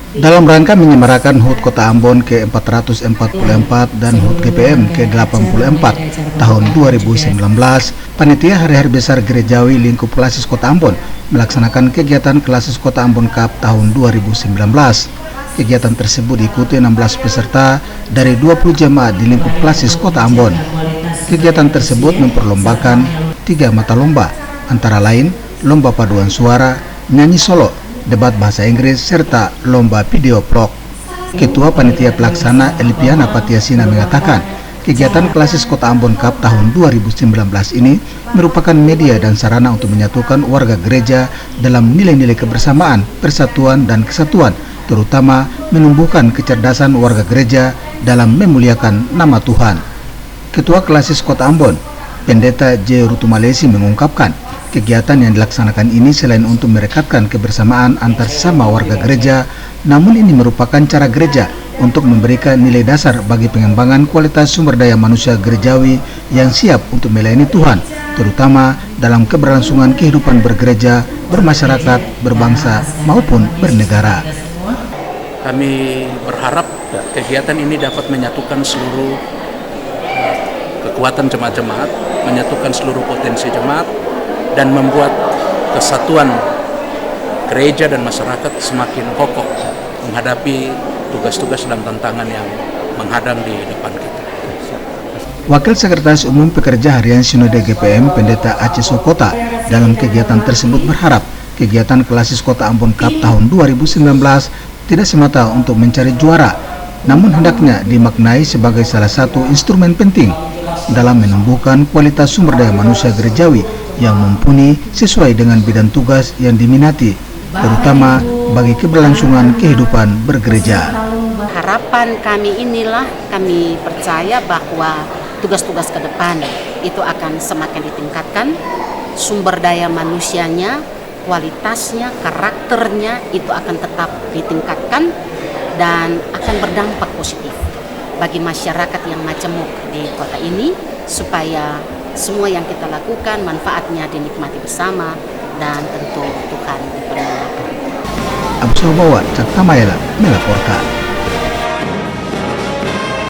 Dalam rangka menyemarakan HUT Kota Ambon ke-444 dan HUT GPM ke-84 tahun 2019, Panitia Hari-Hari Besar Gerejawi Lingkup Klasis Kota Ambon melaksanakan kegiatan Klasis Kota Ambon Cup tahun 2019. Kegiatan tersebut diikuti 16 peserta dari 20 jemaat di lingkup Klasis Kota Ambon. Kegiatan tersebut memperlombakan 3 mata lomba, antara lain lomba paduan suara, nyanyi solo, debat bahasa Inggris, serta lomba video vlog. Ketua Panitia Pelaksana Elipiana Patiasina mengatakan, kegiatan Klasis Kota Ambon Cup tahun 2019 ini merupakan media dan sarana untuk menyatukan warga gereja dalam nilai-nilai kebersamaan, persatuan, dan kesatuan, terutama menumbuhkan kecerdasan warga gereja dalam memuliakan nama Tuhan. Ketua Klasis Kota Ambon, Pendeta J. Rutumalesi mengungkapkan, kegiatan yang dilaksanakan ini selain untuk merekatkan kebersamaan antar sesama warga gereja, namun ini merupakan cara gereja untuk memberikan nilai dasar bagi pengembangan kualitas sumber daya manusia gerejawi yang siap untuk melayani Tuhan, terutama dalam keberlangsungan kehidupan bergereja, bermasyarakat, berbangsa, maupun bernegara. Kami berharap kegiatan ini dapat menyatukan seluruh kekuatan jemaat-jemaat, menyatukan seluruh potensi jemaat, dan membuat kesatuan gereja dan masyarakat semakin kokoh menghadapi tugas-tugas dan tantangan yang menghadang di depan kita. Wakil Sekretaris Umum Pekerja Harian Sinode GPM, Pendeta Aceh Sokota, dalam kegiatan tersebut berharap kegiatan Klasis Kota Ambon Cup tahun 2019 tidak semata untuk mencari juara, namun hendaknya dimaknai sebagai salah satu instrumen penting dalam menumbuhkan kualitas sumber daya manusia gerejawi yang mumpuni sesuai dengan bidang tugas yang diminati, terutama bagi keberlangsungan kehidupan bergereja. Harapan kami inilah, kami percaya bahwa tugas-tugas ke depan itu akan semakin ditingkatkan, sumber daya manusianya, kualitasnya, karakternya itu akan tetap ditingkatkan dan akan berdampak positif bagi masyarakat yang majemuk di kota ini, supaya semua yang kita lakukan manfaatnya dinikmati bersama dan tentu Tuhan dipermuliakan. Abdul Bawa, Cakta Mayla, melaporkan.